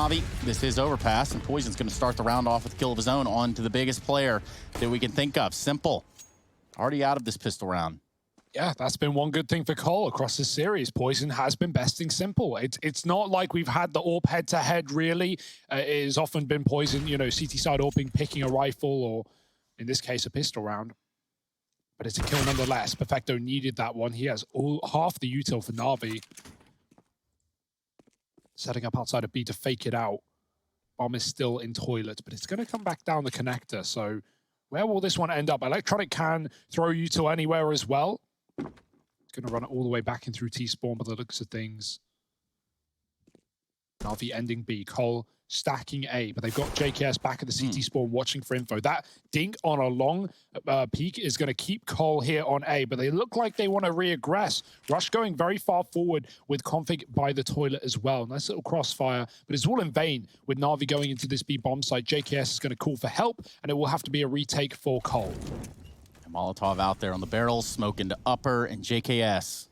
NaVi. This is Overpass, and Poison's going to start the round off with a kill of his own on to the biggest player that we can think of, Simple. Already out of this pistol round. Yeah, that's been one good thing for Cole across this series. Poison has been besting Simple. It's not like we've had the AWP head-to-head, really. It has often been Poison, you know, CT side AWPing, picking a rifle, or in this case, a pistol round. But it's a kill nonetheless. Perfecto needed that one. He has half the util for NaVi. Setting up outside of B to fake it out. Bomb is still in toilet, but it's going to come back down the connector. So where will this one end up? Electronic can throw util anywhere as well. Going to run it all the way back in through T-spawn by the looks of things. NaVi ending B. Cole stacking A, but they've got JKS back at the CT spawn watching for info. That dink on a long peak is going to keep Cole here on A, but they look like they want to reaggress. Rush going very far forward with config by the toilet as well. Nice little crossfire, but it's all in vain with NaVi going into this B bomb site. JKS is going to call for help, and it will have to be a retake for Cole. Molotov out there on the barrels, smoke into upper, and JKS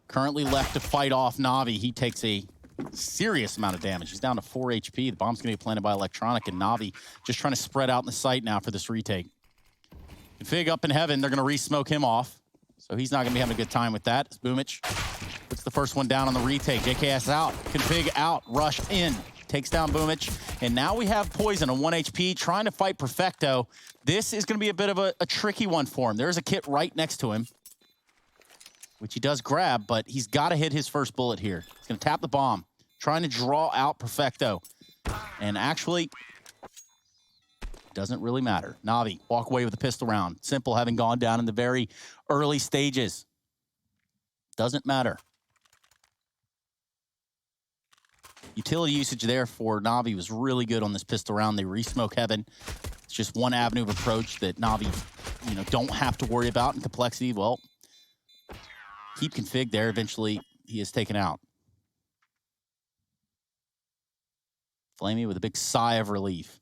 currently left to fight off NaVi. He takes a serious amount of damage. He's down to 4 HP. The bomb's going to be planted by Electronic, and NaVi just trying to spread out in the site now for this retake. Config up in heaven. They're going to re-smoke him off, so he's not going to be having a good time with that. Boomich puts the first one down on the retake. JKS out. Config out. Rush in. Takes down Boomich. And now we have Poison on 1 HP trying to fight Perfecto. This is going to be a bit of a tricky one for him. There's a kit right next to him, which he does grab, but he's got to hit his first bullet here. He's going to tap the bomb, trying to draw out Perfecto. And actually, doesn't really matter. NaVi walk away with a pistol round. Simple having gone down in the very early stages. Doesn't matter. Utility usage there for NaVi was really good on this pistol round. They re-smoke heaven. It's just one avenue of approach that NaVi, you know, don't have to worry about in complexity. Well, keep config there. Eventually, he is taken out. Flamey with a big sigh of relief.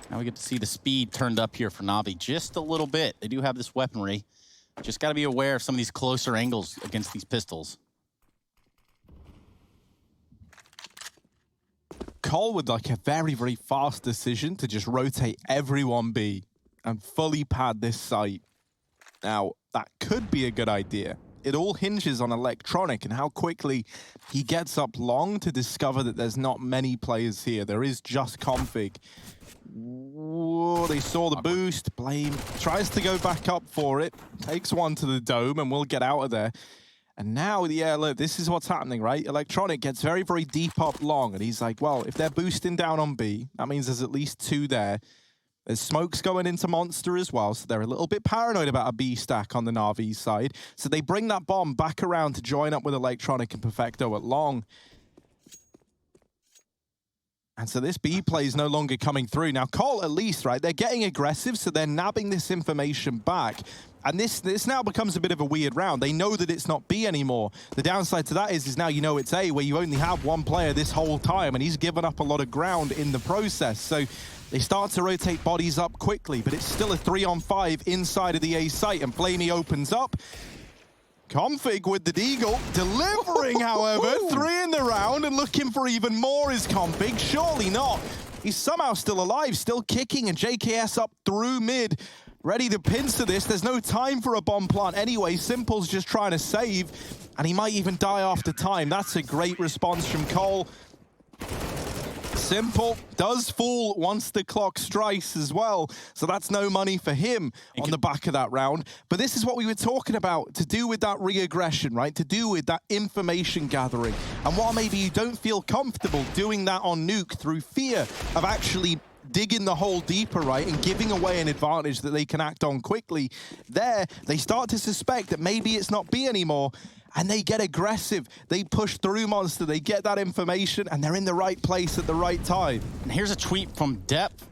Now we get to see the speed turned up here for NaVi just a little bit. They do have this weaponry. Just got to be aware of some of these closer angles against these pistols. Cole with like a very, very fast decision to just rotate everyone B and fully pad this site. Now, that could be a good idea. It all hinges on Electronic and how quickly he gets up long to discover that there's not many players here. There is just config. Whoa, they saw the boost. Blame tries to go back up for it. Takes one to the dome and we'll get out of there. And now, yeah, look, this is what's happening, right? Electronic gets very, very deep up long. And he's like, well, if they're boosting down on B, that means there's at least 2 there. There's smokes going into Monster as well, so they're a little bit paranoid about a B stack on the NaVi side. So they bring that bomb back around to join up with Electronic and Perfecto at long. And so this B play is no longer coming through. Now, Cole, at least, right, they're getting aggressive, so they're nabbing this information back. And this now becomes a bit of a weird round. They know that it's not B anymore. The downside to that is now you know it's A, where you only have one player this whole time, and he's given up a lot of ground in the process. So they start to rotate bodies up quickly, but it's still a 3-on-5 inside of the A site, and Flamey opens up. Config with the deagle, delivering, however, 3 in the round, and looking for even more is Config. Surely not. He's somehow still alive, still kicking, and JKS up through mid. Ready to pincer this. There's no time for a bomb plant anyway. Simple's just trying to save, and he might even die after time. That's a great response from Cole. Simple does fall once the clock strikes as well, so that's no money for him on the back of that round. But this is what we were talking about, to do with that re-aggression, right? To do with that information gathering. And while maybe you don't feel comfortable doing that on Nuke through fear of actually digging the hole deeper, right, and giving away an advantage that they can act on quickly, there, they start to suspect that maybe it's not B anymore, and they get aggressive. They push through Monster, they get that information, and they're in the right place at the right time. And here's a tweet from Depth,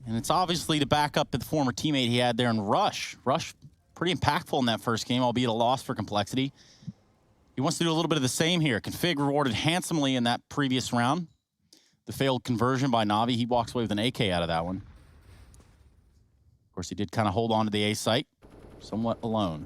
and it's obviously to back up the former teammate he had there in Rush. Rush, pretty impactful in that first game, albeit a loss for complexity. He wants to do a little bit of the same here. Config rewarded handsomely in that previous round. The failed conversion by NaVi, he walks away with an AK out of that one. course, he did kind of hold on to the A site, somewhat alone.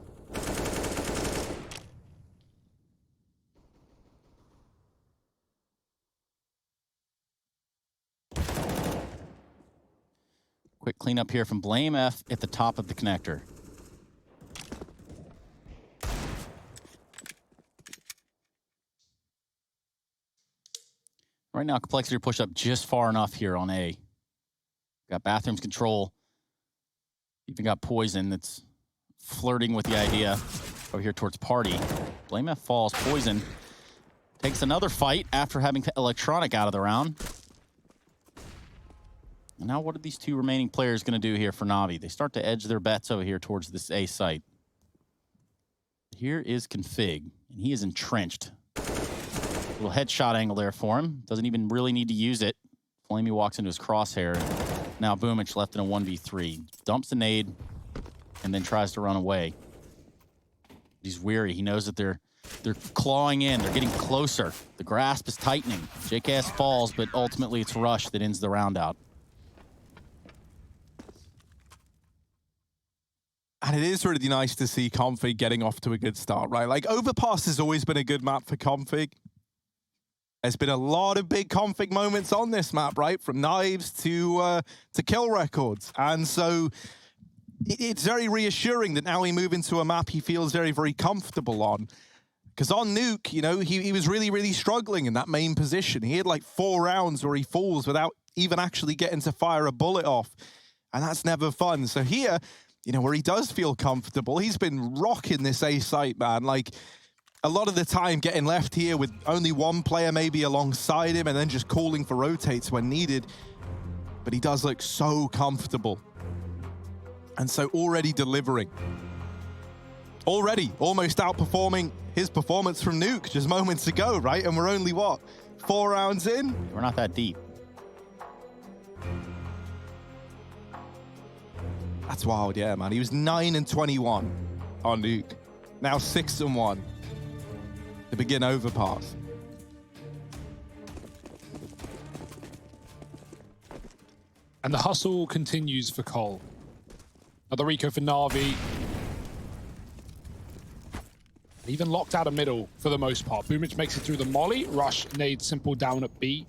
Quick cleanup here from Blame F at the top of the connector. Right now, Complexity are pushed up just far enough here on A. Got Bathrooms control. Even got Poison that's flirting with the idea over here towards Party. Blame F falls. Poison takes another fight after having Electronic out of the round. And now what are these two remaining players going to do here for NaVi? They start to edge their bets over here towards this A site. Here is Config, and he is entrenched. Little headshot angle there for him. Doesn't even really need to use it. Flamey walks into his crosshair. Now Boomich left in a 1v3. Dumps a nade and then tries to run away. He's weary. He knows that they're clawing in. They're getting closer. The grasp is tightening. JKS falls, but ultimately it's Rush that ends the round out. And it is really nice to see Config getting off to a good start, right? Like, Overpass has always been a good map for Config. There's been a lot of big Config moments on this map, right? From knives to kill records. And so it's very reassuring that now we move into a map he feels very, very comfortable on. Because on Nuke, you know, he was really, really struggling in that main position. He had like 4 rounds where he falls without even actually getting to fire a bullet off. And that's never fun. So here, you know, where he does feel comfortable, he's been rocking this A site, man. Like, a lot of the time getting left here with only one player maybe alongside him and then just calling for rotates when needed. But he does look so comfortable. And so already delivering. Already almost outperforming his performance from Nuke just moments ago, right? And we're only, what, 4 rounds in? We're not that deep. That's wild, yeah, man. He was 9-21 on Nuke. Now 6-1 to begin Overpass. And the hustle continues for Cole. Another eco for NaVi. Even locked out of middle for the most part. Boomich makes it through the molly. Rush nade simple down at B.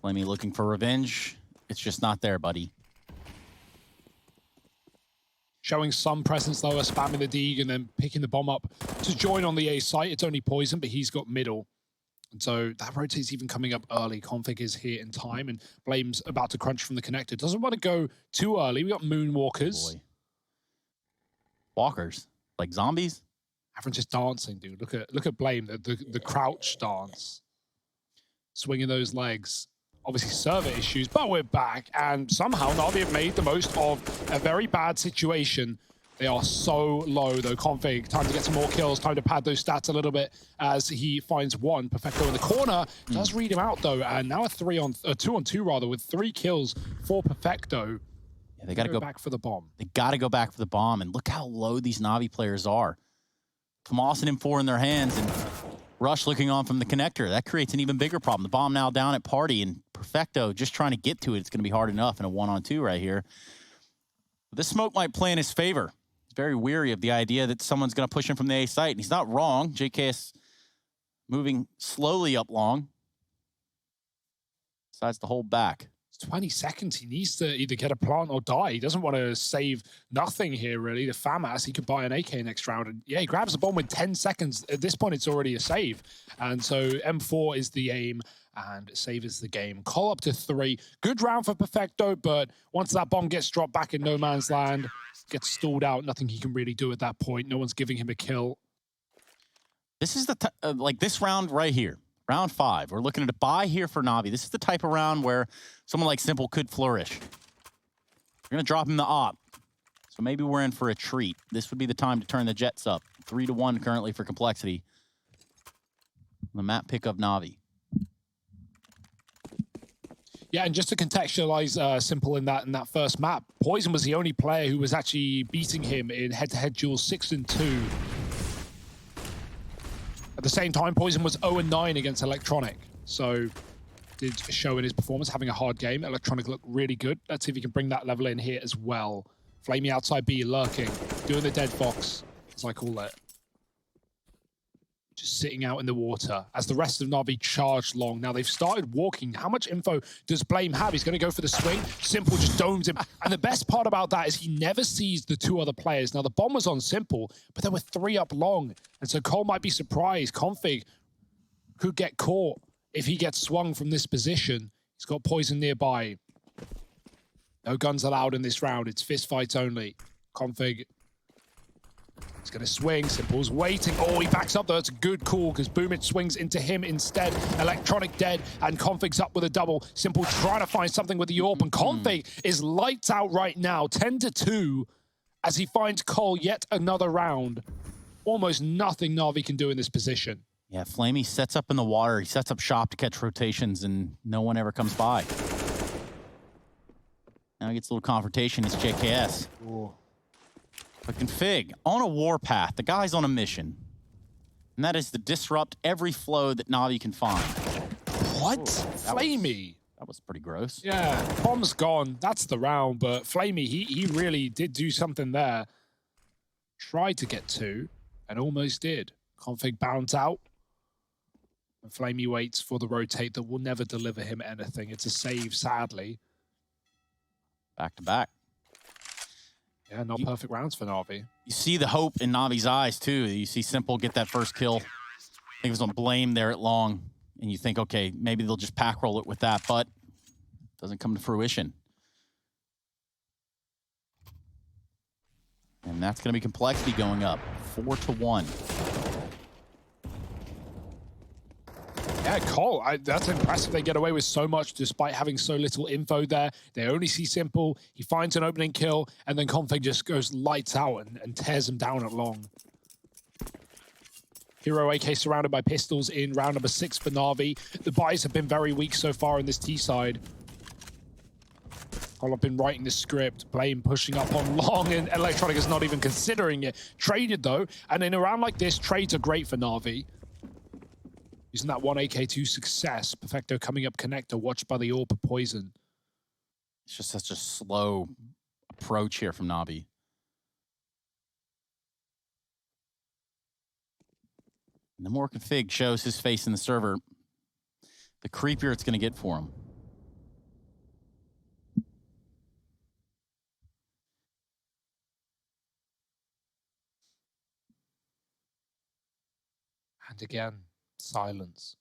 Flamey looking for revenge. It's just not there, buddy. Showing some presence though, spamming the Deeg and then picking the bomb up to join on the A site. It's only Poison, but he's got middle. And so that rotate's even coming up early. Config is here in time, and Blame's about to crunch from the connector. Doesn't want to go too early. We got Moonwalkers. Boy. Walkers? Like zombies? Everyone's just dancing, dude. Look at Blame, the crouch dance. Swinging those legs. Obviously server issues, but we're back, and somehow NaVi have made the most of a very bad situation. They are so low though. Config, time to get some more kills, time to pad those stats a little bit as he finds one. Perfecto in the corner, does read him out though, and now a 2-on-2 rather, with 3 kills for Perfecto. Yeah, they gotta go back for the bomb. They gotta go back for the bomb, and look how low these NaVi players are. Tomas and M4 in their hands, and Rush looking on from the connector. That creates an even bigger problem. The bomb now down at Party, and Perfecto just trying to get to it. It's going to be hard enough in a 1-on-2 right here. But this smoke might play in his favor. He's very weary of the idea that someone's going to push him from the A site. And he's not wrong. JKS moving slowly up long. Decides to hold back. 20 seconds. He needs to either get a plant or die. He doesn't want to save nothing here, really. The FAMAS, he could buy an AK next round. And yeah, he grabs the bomb with 10 seconds. At this point, it's already a save. And so M4 is the aim and save is the game. Call up to 3. Good round for Perfecto, but once that bomb gets dropped back in no man's land, gets stalled out, nothing he can really do at that point. No one's giving him a kill. This is the like this round right here. Round 5, we're looking at a buy here for NaVi. This is the type of round where someone like Simple could flourish. We're going to drop him the op. So maybe we're in for a treat. This would be the time to turn the Jets up. 3-1 currently for Complexity. The map pick of NaVi. Yeah, and just to contextualize Simple in that first map, Poison was the only player who was actually beating him in head-to-head duels 6-2. At the same time, Poison was 0-9 against Electronic. So did show in his performance, having a hard game. Electronic looked really good. Let's see if he can bring that level in here as well. Flamey outside B, lurking, doing the dead fox, as I call it. Just sitting out in the water as the rest of NaVi charged long. Now they've started walking. How much info does Blame have? He's going to go for the swing. Simple just domes him. And the best part about that is he never sees the two other players. Now the bomb was on Simple, but there were 3 up long. And so Cole might be surprised. Config could get caught if he gets swung from this position. He's got poison nearby. No guns allowed in this round. It's fist fights only. Config. He's going to swing. Simple's waiting. Oh, he backs up, though. It's a good call because Boomich swings into him instead. Electronic dead, and Config's up with a double. Simple trying to find something with the AWP, and Config is lights out right now, 10-2, as he finds Cole yet another round. Almost nothing NaVi can do in this position. Yeah, Flamey sets up in the water. He sets up shop to catch rotations, and no one ever comes by. Now he gets a little confrontation. It's JKS. Ooh. But Config, on a warpath, the guy's on a mission. And that is to disrupt every flow that NaVi can find. What? Ooh, Flamey. That was pretty gross. Yeah, bomb's gone. That's the round, but Flamey, he really did do something there. Tried to get 2, and almost did. Config bounds out. And Flamey waits for the rotate that will never deliver him anything. It's a save, sadly. Back to back. Yeah, not perfect rounds for NaVi. You see the hope in Navi's eyes, too. You see Simple get that first kill. I think it was on Blame there at long. And you think, okay, maybe they'll just pack roll it with that, but it doesn't come to fruition. And that's going to be complexity going up, 4-1. Yeah, Cole, that's impressive. They get away with so much despite having so little info there. They only see Simple. He finds an opening kill, and then Config just goes lights out and tears him down at long. Hero AK surrounded by pistols in round number 6 for NaVi. The buys have been very weak so far in this T side. Cole have been writing the script. Blame pushing up on long, and Electronic is not even considering it. Traded, though, and in a round like this, trades are great for NaVi. Using that 1 AK to success. Perfecto coming up connector, watched by the AWP poison. It's just such a slow approach here from NaVi. And the more Config shows his face in the server, the creepier it's going to get for him. And again, silence.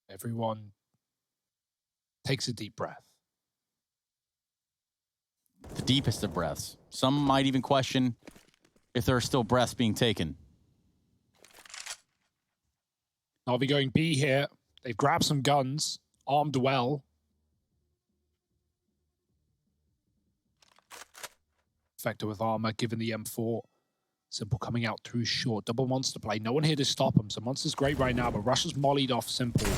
Everyone takes a deep breath. The deepest of breaths. Some might even question if there are still breaths being taken. NaVi going B here. They've grabbed some guns, armed well. Perfecto with armor, given the M4. Simple coming out through short. Double Monster play. No one here to stop him. So Monster's great right now, but Russia's mollied off Simple.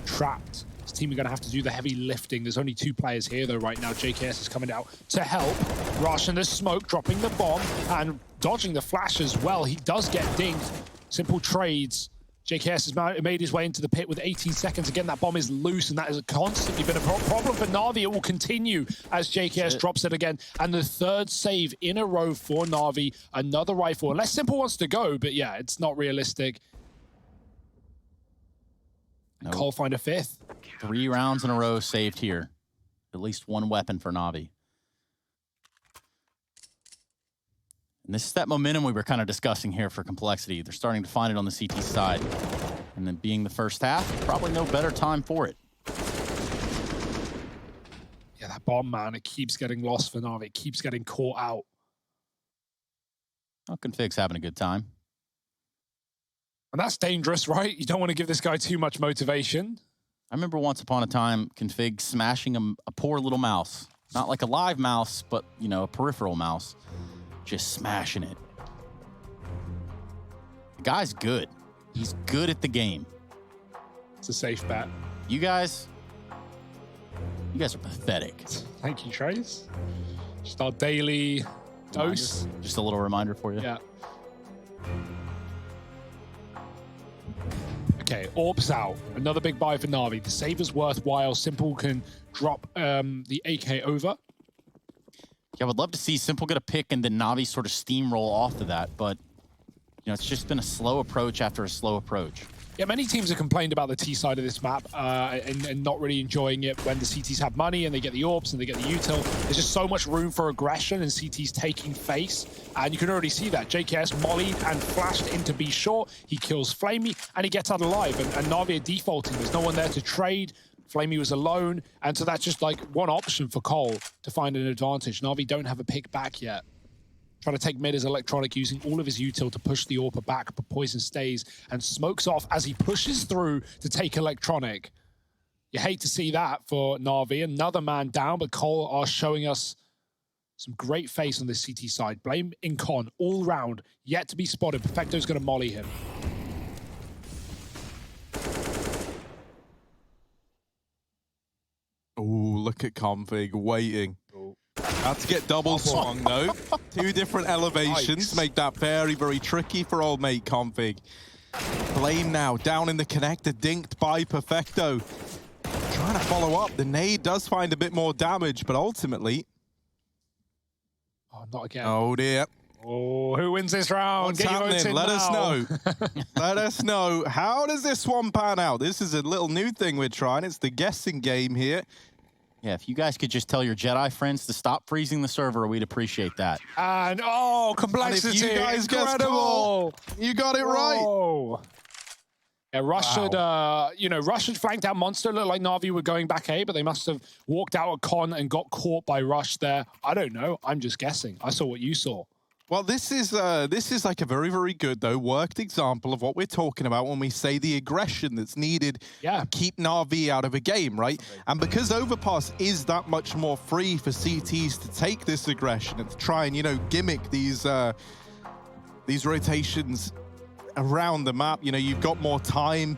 Trapped. His team are going to have to do the heavy lifting. There's only 2 players here, though, right now. JKS is coming out to help. Rush and the smoke, dropping the bomb and dodging the flash as well. He does get dinged. Simple trades. JKS has made his way into the pit with 18 seconds. Again, that bomb is loose, and that has constantly been a problem for NaVi. It will continue as JKS drops it again. And the 3rd save in a row for NaVi. Another rifle. Unless Simple wants to go, but yeah, it's not realistic. And Cole find a 5th. 3 rounds in a row saved here. At least 1 weapon for NaVi. And this is that momentum we were kind of discussing here for complexity. They're starting to find it on the CT side. And then being the first half, probably no better time for it. Yeah, that bomb, man, it keeps getting lost for NaVi. It keeps getting caught out. Well, Config's having a good time. And that's dangerous, right? You don't want to give this guy too much motivation. I remember once upon a time, Config smashing a poor little mouse. Not like a live mouse, but, you know, a peripheral mouse. Just smashing it. The guy's good. He's good at the game. It's a safe bet. You guys are pathetic. Thank you, Trace. Just our daily dose. Just a little reminder for you. Yeah. Okay, Orbs out. Another big buy for Na'Vi. The save is worthwhile. Simple can drop the AK over. Yeah, I would love to see Simple get a pick and then Navi sort of steamroll off of that, but you know, it's just been a slow approach after a slow approach. Yeah, many teams have complained about the T side of this map and not really enjoying it when the CTs have money and they get the orbs and they get the util. There's just so much room for aggression and CTs taking face. And you can already see that. JKS mollied and flashed into B short. He kills Flamey and he gets out alive. And Na'Vi are defaulting. There's no one there to trade. Flamey was alone. And so that's just like one option for Cole to find an advantage. Na'Vi don't have a pick back yet. Trying to take mid as Electronic, using all of his util to push the AWPer back, but Poison stays and smokes off as he pushes through to take Electronic. You hate to see that for Na'Vi. Another man down, but Cole are showing us some great face on the CT side. Blame in con all round, yet to be spotted. Perfecto's going to molly him. Oh, look at Config waiting. Had to get double swung though. Two different elevations make that very, very tricky for old mate Config. Blame now down in the connector, dinked by Perfecto. Trying to follow up. The nade does find a bit more damage, but ultimately... Oh, not again. Oh dear. Oh, who wins this round? What's happening? Let us know. Let us know. How does this one pan out? This is a little new thing we're trying. It's the guessing game here. Yeah, if you guys could just tell your Jedi friends to stop freezing the server, we'd appreciate that. And complexity. And if you guys incredible. guessed you got it right. Yeah, Rush had, Rush had flanked out Monster. Looked like Na'Vi were going back A, but they must have walked out a con and got caught by Rush there. I don't know. I'm just guessing. I saw what you saw. Well, this is like a very, very good, though, worked example of what we're talking about when we say the aggression that's needed to keep Na'Vi out of a game, right? And because Overpass is that much more free for CTs to take this aggression and to try and, gimmick these rotations around the map, you've got more time.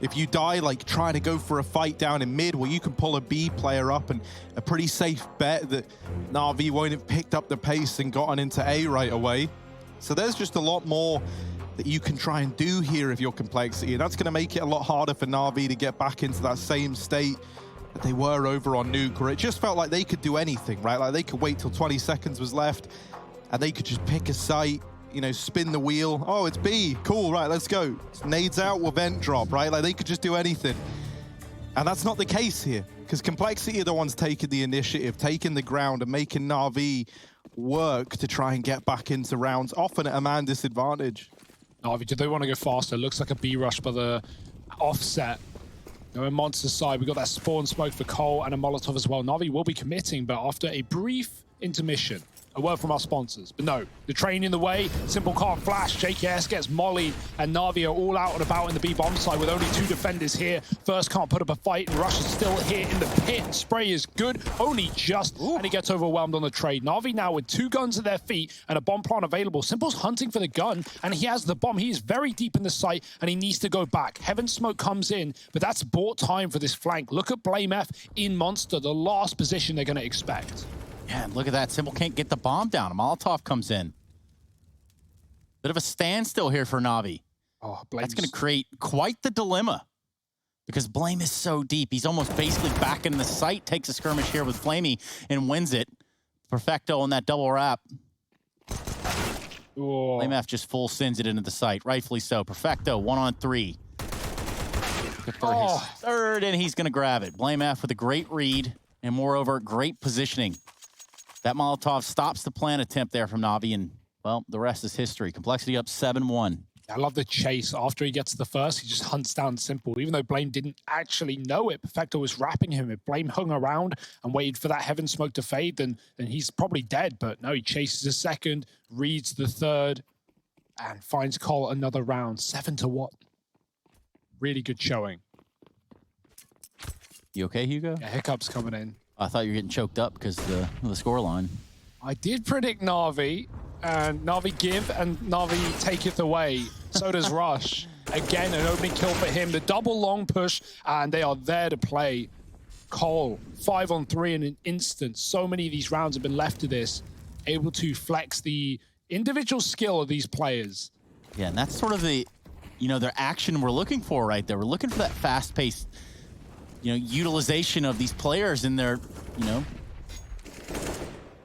If you die, like, trying to go for a fight down in mid, well, you can pull a B player up, and a pretty safe bet that Na'Vi won't have picked up the pace and gotten into A right away. So there's just a lot more that you can try and do here if you're Complexity, and that's going to make it a lot harder for Na'Vi to get back into that same state that they were over on Nuke, where it just felt like they could do anything, right? Like, they could wait till 20 seconds was left, and they could just pick a site, spin the wheel. Oh, it's B. Cool, right, let's go. Nades out, we'll vent drop, right? Like, they could just do anything. And that's not the case here, because Complexity are the ones taking the initiative, taking the ground, and making Na'Vi work to try and get back into rounds, often at a man disadvantage. Na'Vi, do they want to go faster? Looks like a B rush by the offset. On Monster's side, we got that spawn smoke for Cole and a Molotov as well. Na'Vi will be committing, but after a brief intermission. A word from our sponsors. But no, the train in the way. Simple can't flash. JKS gets mollied, and Na'Vi are all out and about in the B bomb side with only two defenders here. First can't put up a fight, and Rush is still here in the pit. Spray is good, only just, and he gets overwhelmed on the trade. Na'Vi now with two guns at their feet and a bomb plant available. Simple's hunting for the gun, and he has the bomb. He is very deep in the site, and he needs to go back. Heaven Smoke comes in, but that's bought time for this flank. Look at Blame F in Monster, the last position they're going to expect. Yeah, and look at that. Simple can't get the bomb down. A Molotov comes in. Bit of a standstill here for Na'Vi. Oh, that's going to create quite the dilemma because Blame is so deep. He's almost basically back in the site, takes a skirmish here with Flamey and wins it. Perfecto on that double wrap. Blame F just full sends it into the site. Rightfully so. Perfecto, 1-on-3. For his third, and he's going to grab it. Blame F with a great read and moreover, great positioning. That Molotov stops the plant attempt there from Na'Vi, and, well, the rest is history. Complexity up 7-1. I love the chase. After he gets the first, he just hunts down Simple. Even though Blame didn't actually know it, Perfecto was wrapping him. If Blame hung around and waited for that Heaven Smoke to fade, then he's probably dead. But no, he chases a second, reads the third, and finds Cole another round. 7-1. Really good showing. You okay, Hugo? Yeah, hiccups coming in. I thought you were getting choked up because of the scoreline. I did predict Na'Vi, and Na'Vi give, and Na'Vi taketh away. So does Rush. Again, an opening kill for him. The double long push, and they are there to play. Cole, 5-on-3 in an instant. So many of these rounds have been left to this. Able to flex the individual skill of these players. Yeah, and that's sort of the their action we're looking for right there. We're looking for that fast-paced, utilization of these players in their,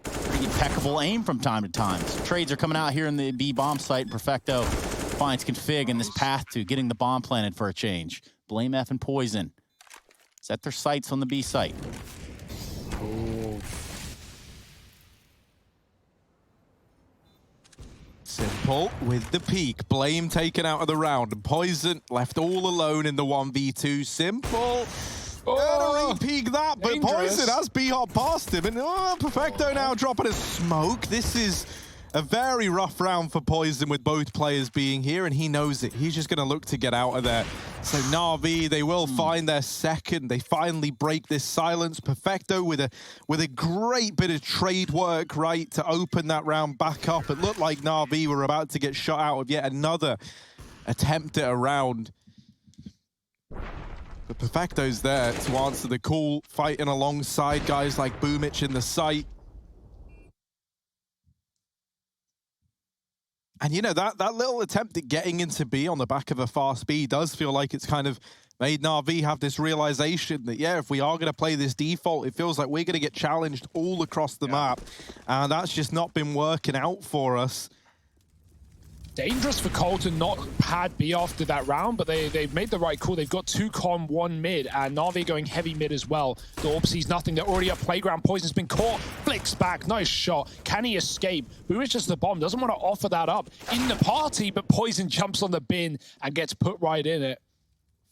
pretty impeccable aim from time to time. So trades are coming out here in the B bomb site. Perfecto finds Config in this path to getting the bomb planted for a change. Blame F and Poison set their sights on the B site. Oh. Simple with the peak. Blame taken out of the round. And Poison left all alone in the 1v2. Simple. Gonna re-peek that, but Dangerous. Poison has B-hop past him. And Perfecto now dropping a smoke. This is a very rough round for Poison with both players being here, and he knows it. He's just going to look to get out of there. So NaVi, they will find their second. They finally break this silence. Perfecto with a great bit of trade work, right, to open that round back up. It looked like NaVi were about to get shot out of yet another attempt at a round. But Perfecto's there to answer the call, fighting alongside guys like Boomich in the site. And that little attempt at getting into B on the back of a fast B does feel like it's kind of made NaVi have this realization that, yeah, if we are going to play this default, it feels like we're going to get challenged all across the map. And that's just not been working out for us. Dangerous for Cole to not pad B after that round, but they've made the right call. They've got 2 con, 1 mid, and NaVi going heavy mid as well. The Orb sees nothing. They're already up playground. Poison's been caught. Flicks back. Nice shot. Can he escape? Boomich just the bomb. Doesn't want to offer that up in the party, but Poison jumps on the bin and gets put right in it.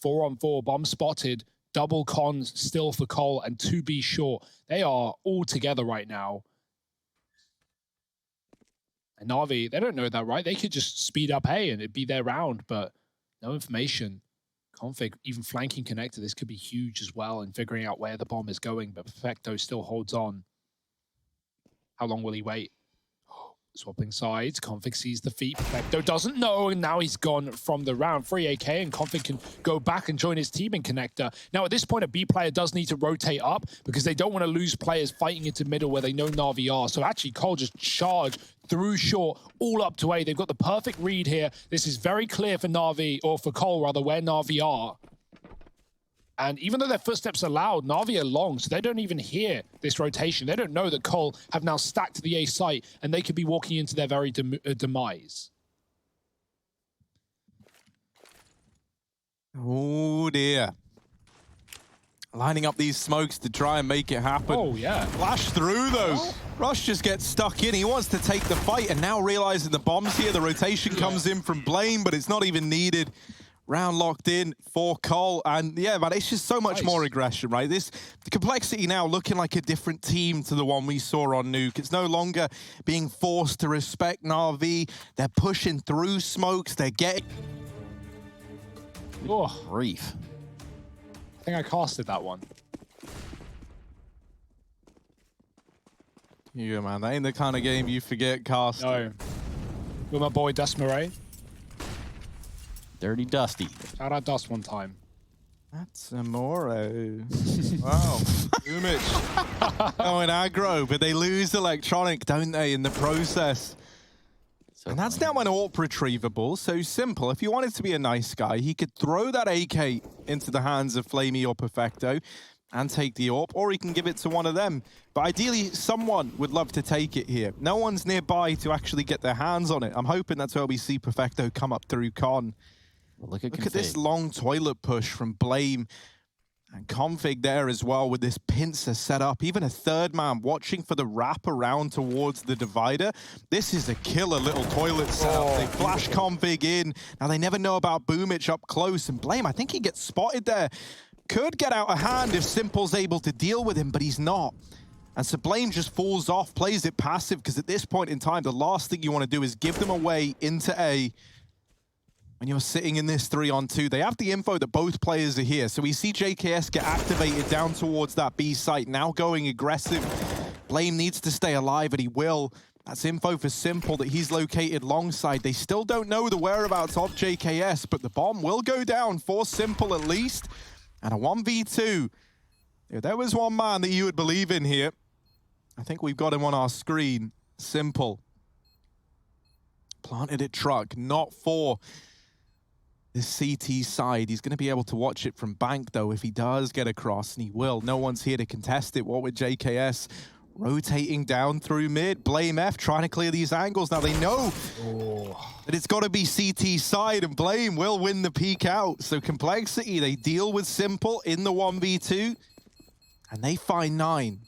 4-on-4. Bomb spotted. Double cons still for Cole, and 2B short. They are all together right now. And NaVi, they don't know that, right? They could just speed up A and it'd be their round, but no information. Config, even flanking connector, this could be huge as well in figuring out where the bomb is going, but Perfecto still holds on. How long will he wait? Swapping sides, Config sees the feet, Perfecto doesn't know, and now he's gone from the round. Free AK, and Config can go back and join his team in connector. Now, at this point, a B player does need to rotate up because they don't want to lose players fighting into middle where they know NaVi are. So actually, Cole just charged through short, all up to A. They've got the perfect read here. This is very clear for NaVi, or for Cole, rather, where NaVi are. And even though their footsteps are loud, NaVi are long, so they don't even hear this rotation. They don't know that Cole have now stacked the A site, and they could be walking into their very demise. Oh, dear. Lining up these smokes to try and make it happen. Oh, yeah. Flash through, though. Oh. Rush just gets stuck in. He wants to take the fight, and now realizing the bomb's here, the rotation comes in from Blame, but it's not even needed. Round locked in for Cole, and yeah, man, it's just so much more aggression, right? The complexity now looking like a different team to the one we saw on Nuke. It's no longer being forced to respect NaVi. They're pushing through smokes. They're getting... Oh, Grief. I think I casted that one. Yeah, man, that ain't the kind of game you forget cast. No. With my boy Dustmaray. Dirty Dusty. Shout out Dust one time. That's Amore. Wow. Boomich. Going aggro, but they lose electronic, don't they, in the process? And that's now an AWP retrievable, so simple. If you wanted to be a nice guy, he could throw that AK into the hands of Flamey or Perfecto and take the AWP, or he can give it to one of them. But ideally, someone would love to take it here. No one's nearby to actually get their hands on it. I'm hoping that's where we see Perfecto come up through Con. Look at this long toilet push from Blame. And Config there as well with this pincer set up. Even a third man watching for the wrap around towards the divider. This is a killer little toilet setup. They flash Config in. Now they never know about Boomich up close. And Blame, I think he gets spotted there. Could get out of hand if Simple's able to deal with him, but he's not. And so Blame just falls off, plays it passive, because at this point in time, the last thing you want to do is give them away into A. When you're sitting in this 3-on-2, they have the info that both players are here. So we see JKS get activated down towards that B site, now going aggressive. Blame needs to stay alive, and he will. That's info for Simple that he's located longside. They still don't know the whereabouts of JKS, but the bomb will go down for Simple at least. And a 1v2. If there was one man that you would believe in here, I think we've got him on our screen. Simple. Planted at truck, not for this CT side. He's going to be able to watch it from bank, though, if he does get across, and he will. No one's here to contest it. What with JKS rotating down through mid, Blame F trying to clear these angles. Now they know that it's got to be CT side, and Blame will win the peak out. So Complexity, they deal with Simple in the 1v2, and they find 9.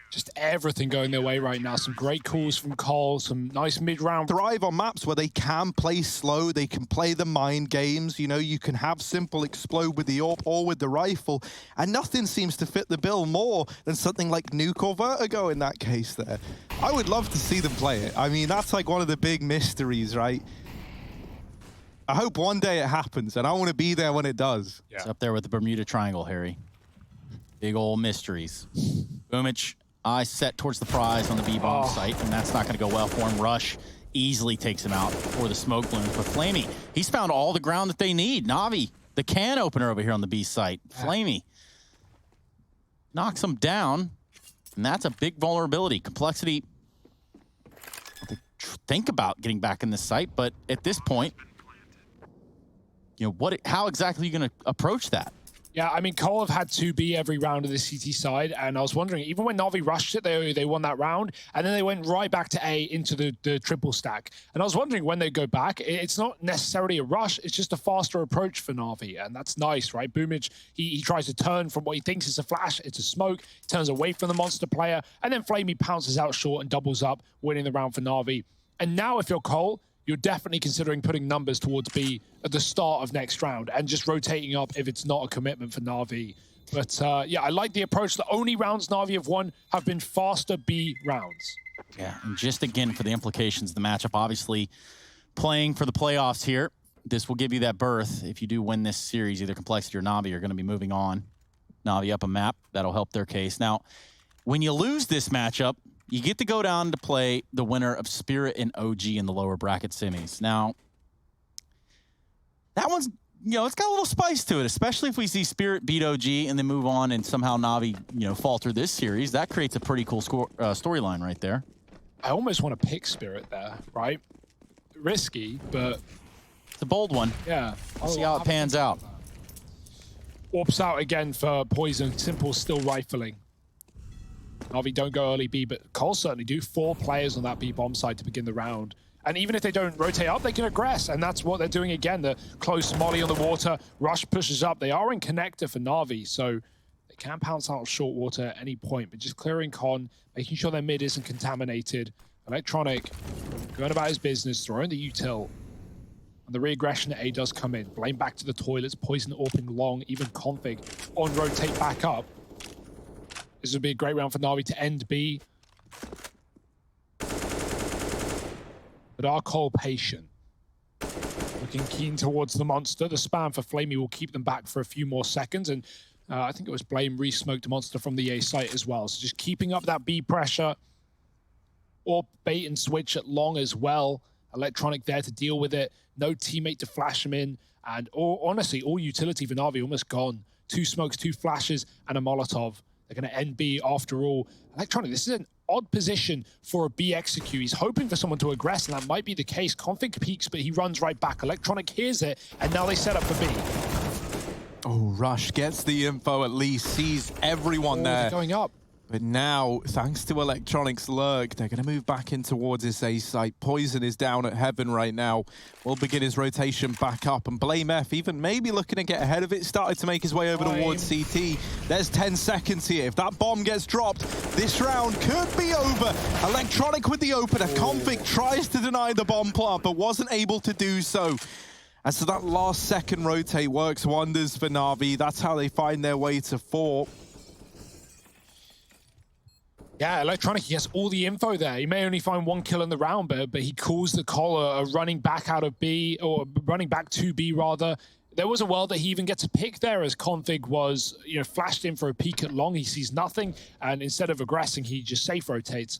Just everything going their way right now. Some great calls from Cole, some nice mid-round. Thrive on maps where they can play slow, they can play the mind games. You know, you can have Simple explode with the AWP or with the rifle, and nothing seems to fit the bill more than something like Nuke or Vertigo in that case there. I would love to see them play it. I mean, that's like one of the big mysteries, right? I hope one day it happens, and I want to be there when it does. Yeah. It's up there with the Bermuda Triangle, Harry. Big old mysteries. Boomich. Eyes set towards the prize on the B-bomb site, and that's not going to go well for him. Rush easily takes him out for the smoke balloon. But Flamey, he's found all the ground that they need. NaVi, the can opener over here on the B site. Flamey knocks him down, and that's a big vulnerability. Complexity, think about getting back in this site, but at this point, you know, how exactly are you going to approach that? Yeah, I mean, Cole have had 2B every round of the CT side, and I was wondering, even when NaVi rushed it, they won that round, and then they went right back to A into the triple stack. And I was wondering when they go back, it's not necessarily a rush, it's just a faster approach for NaVi, and that's nice, right? Boomage, he tries to turn from what he thinks is a flash, it's a smoke, turns away from the monster player, and then Flamey pounces out short and doubles up, winning the round for NaVi. And now if you're Cole, you're definitely considering putting numbers towards B at the start of next round and just rotating up if it's not a commitment for NaVi. But yeah, I like the approach. The only rounds NaVi have won have been faster B rounds. Yeah, and just again for the implications of the matchup, obviously playing for the playoffs here, this will give you that berth. If you do win this series, either Complexity or NaVi are going to be moving on. NaVi up a map, that'll help their case. Now, when you lose this matchup, you get to go down to play the winner of Spirit and OG in the lower bracket semis. Now, that one's, you know, it's got a little spice to it, especially if we see Spirit beat OG and then move on and somehow NaVi, you know, falter this series. That creates a pretty cool storyline right there. I almost want to pick Spirit there, right? Risky, but... It's a bold one. Yeah. See how it pans out. Warps out again for Poison. Simple still rifling. NaVi don't go early B, but Cole certainly do. 4 players on that B bomb side to begin the round. And even if they don't rotate up, they can aggress. And that's what they're doing again. The close molly on the water. Rush pushes up. They are in connector for NaVi, so they can pounce out short water at any point. But just clearing con, making sure their mid isn't contaminated. Electronic going about his business, throwing the util. And the re-aggression at A does come in. Blame back to the toilets. Poison AWPing long. Even Config on rotate back up. This would be a great round for NaVi to end B. But are Cole patient? Looking keen towards the monster. The spam for Flamey will keep them back for a few more seconds. And I think it was Blame re-smoked the monster from the A site as well. So just keeping up that B pressure. Or bait and switch at long as well. Electronic there to deal with it. No teammate to flash him in. And honestly, all utility for NaVi almost gone. 2 smokes, 2 flashes, and a Molotov. They're going to end B after all. Electronic, this is an odd position for a B execute. He's hoping for someone to aggress, and that might be the case. Config peeks, but he runs right back. Electronic hears it, and now they set up for B. Oh, Rush gets the info at least, sees everyone there. They're going up. But now, thanks to Electronic's lurk, they're going to move back in towards this A site. Poison is down at Heaven right now. Will begin his rotation back up. And Blame F, even maybe looking to get ahead of it, started to make his way over towards CT. There's 10 seconds here. If that bomb gets dropped, this round could be over. Electronic with the opener. Config tries to deny the bomb plant, but wasn't able to do so. And so that last second rotate works wonders for NaVi. That's how they find their way to 4. Yeah, Electronic, he has all the info there. He may only find 1 kill in the round, but he calls the caller running back out of B, or running back to B, rather. There was a world that he even gets a pick there as Config was, you know, flashed in for a peek at long. He sees nothing, and instead of aggressing, he just safe rotates.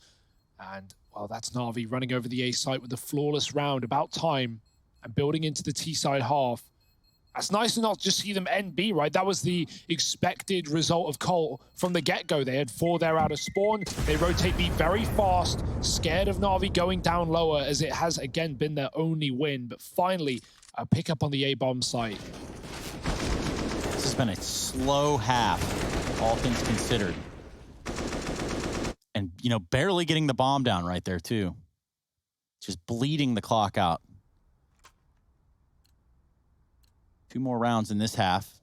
And, well, that's NaVi running over the A site with a flawless round, about time, and building into the T side half. That's nice to not just see them end B, right? That was the expected result of Cole from the get-go. They had 4 there out of spawn. They rotate B very fast, scared of NaVi going down lower, as it has, again, been their only win. But finally, a pickup on the A-bomb site. This has been a slow half, all things considered. And, you know, barely getting the bomb down right there, too. Just bleeding the clock out. 2 more rounds in this half.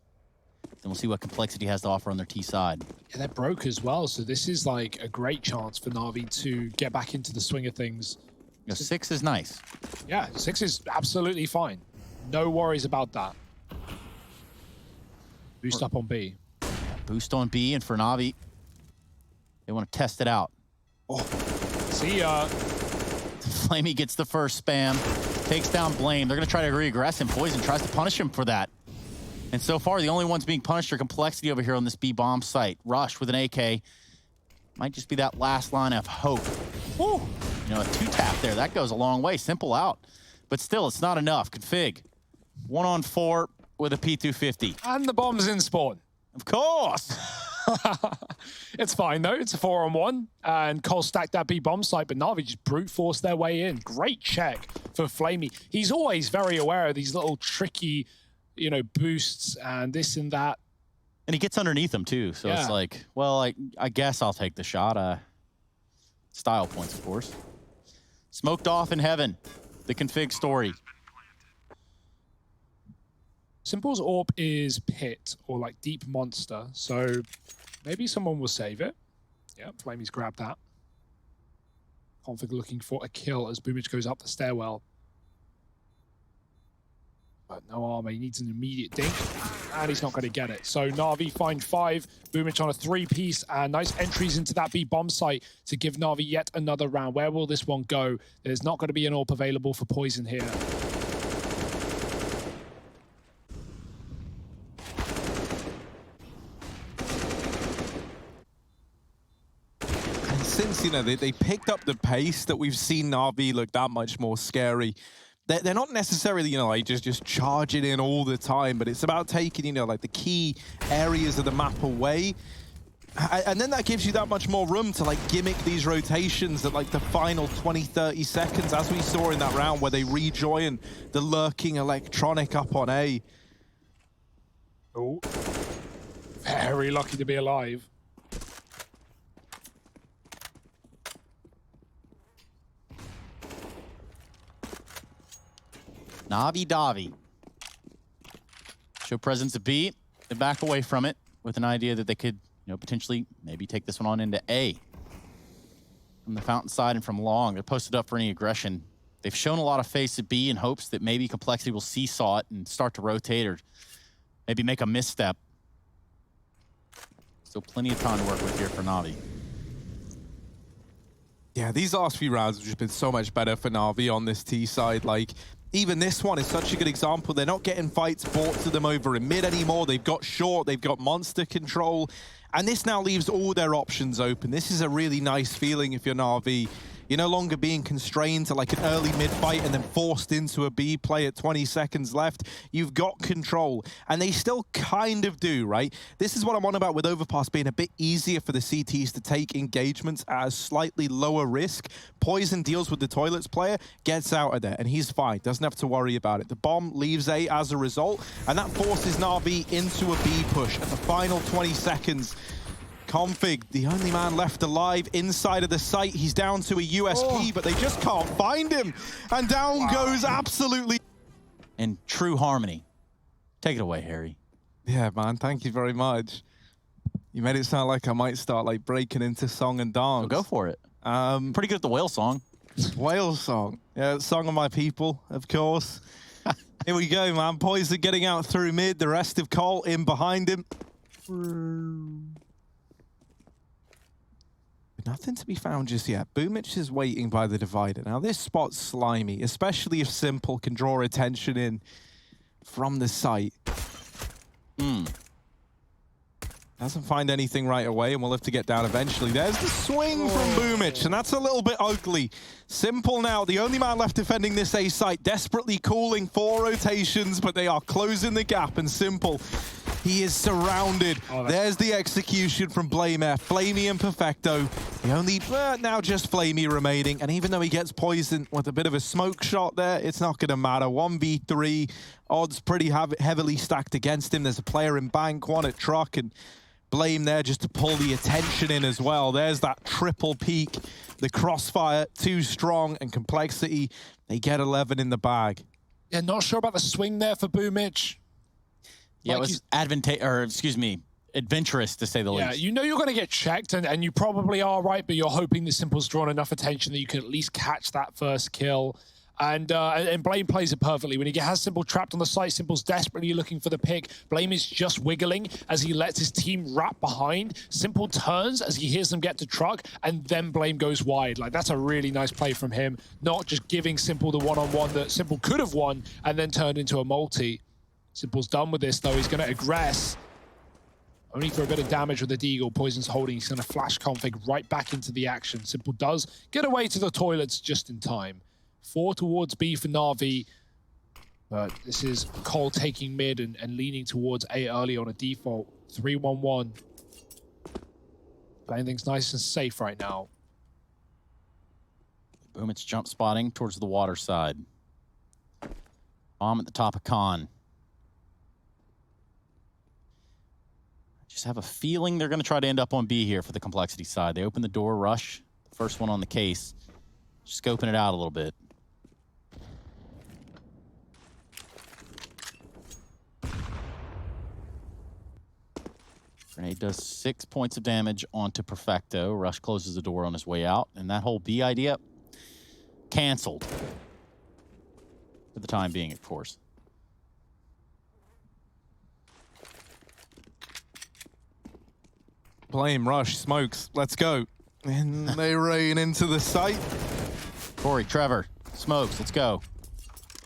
Then we'll see what Complexity has to offer on their T side. Yeah, they're broke as well, so this is like a great chance for NaVi to get back into the swing of things. You know, 6 is nice. Yeah, 6 is absolutely fine. No worries about that. Boost up on B. Boost on B, and for NaVi, they want to test it out. Oh, see ya. Flamey gets the first spam, takes down Blame. They're going to try to re-aggress him. Poison tries to punish him for that. And so far, the only ones being punished are Complexity over here on this B-bomb site. Rush with an AK. Might just be that last line of hope. Woo! You know, a 2-tap there. That goes a long way. Simple out. But still, it's not enough. Config. 1-on-4 with a P250. And the bomb's in spawn. Of course! It's fine, though. It's a 4-on-1. And Cole stacked that B-bomb site, but NaVi just brute forced their way in. Great check for Flamey. He's always very aware of these little tricky, you know, boosts and this and that. And he gets underneath them, too. So yeah. It's like, well, I guess I'll take the shot. Style points, of course. Smoked off in heaven. The config story. Simple's AWP is Pit, or like Deep Monster, so maybe someone will save it. Yeah, Flamey's grabbed that. Config looking for a kill as Boomich goes up the stairwell. But no armor, he needs an immediate dink, and he's not going to get it. So NaVi find 5, Boomich on a 3-piece, and nice entries into that B-bomb site to give NaVi yet another round. Where will this one go? There's not going to be an AWP available for Poison here. Since, you know, they picked up the pace that we've seen NaVi look that much more scary. They're not necessarily, you know, like just charging in all the time, but it's about taking, you know, like the key areas of the map away. And then that gives you that much more room to like gimmick these rotations at like the final 20-30 seconds, as we saw in that round where they rejoin the lurking electronic up on A. Oh, very lucky to be alive. NaVi Davi. Show presence of B, and back away from it with an idea that they could, you know, potentially maybe take this one on into A. From the fountain side and from long, they're posted up for any aggression. They've shown a lot of face at B in hopes that maybe Complexity will seesaw it and start to rotate or maybe make a misstep. So plenty of time to work with here for NaVi. Yeah, these last few rounds have just been so much better for NaVi on this T side. Like, even this one is such a good example. They're not getting fights brought to them over in mid anymore. They've got short, they've got monster control, and this now leaves all their options open. This is a really nice feeling if you're NaVi. You're no longer being constrained to like an early mid fight and then forced into a B play at 20 seconds left. You've got control, and they still kind of do, right? This is what I'm on about with Overpass being a bit easier for the CTs to take engagements at a slightly lower risk. Poison deals with the toilets player, gets out of there, and he's fine. Doesn't have to worry about it. The bomb leaves A as a result, and that forces NaVi into a B push at the final 20 seconds. Config, the only man left alive inside of the site. He's down to a USP, but they just can't find him. And down goes absolutely. In true harmony. Take it away, Harry. Yeah, man, thank you very much. You made it sound like I might start like breaking into song and dance. So go for it. Pretty good at the whale song. Whale song. Yeah, Song of My People, of course. Here we go, man. Poison getting out through mid. The rest of Cole in behind him. Nothing to be found just yet. Boomich is waiting by the divider. Now this spot's slimy, especially if Simple can draw attention in from the site. Doesn't find anything right away, and we'll have to get down eventually. There's the swing from Boomich, and that's a little bit ugly. Simple now, the only man left defending this A site, desperately calling for rotations, but they are closing the gap, and Simple He is surrounded. There's the execution from Blame F. Flamey and Perfecto. The only, now just Flamey remaining. And even though he gets poisoned with a bit of a smoke shot there, it's not going to matter. 1v3, odds pretty heavily stacked against him. There's a player in bank, one at truck, and Blame there just to pull the attention in as well. There's that triple peak. The crossfire, too strong, and complexity. They get 11 in the bag. Yeah, not sure about the swing there for Boomich. Yeah, like it was adventurous to say the least. Yeah, you know you're going to get checked, and you probably are, right? But you're hoping the simple's drawn enough attention that you can at least catch that first kill. And Blame plays it perfectly. When he has Simple trapped on the site, Simple's desperately looking for the pick. Blame is just wiggling as he lets his team wrap behind. Simple turns as he hears them get to truck, and then Blame goes wide. Like, that's a really nice play from him, not just giving Simple the one-on-one that Simple could have won and then turned into a multi. Simple's done with this, though. He's going to aggress. Only for a bit of damage with the Deagle. Poison's holding. He's going to flash config right back into the action. Simple does get away to the toilets just in time. 4 towards B for NaVi. But this is Cole taking mid and leaning towards A early on a default. 3-1-1. Playing things nice and safe right now. Boom, it's jump spotting towards the water side. Bomb at the top of con. Just have a feeling they're going to try to end up on B here for the complexity side. They open the door, rush. The first one on the case. Just scoping it out a little bit. Grenade does 6 points of damage onto Perfecto. Rush closes the door on his way out. And that whole B idea, canceled. For the time being, of course. Blame, rush, smokes, let's go. And they rain into the site. Corey, Trevor, smokes, let's go.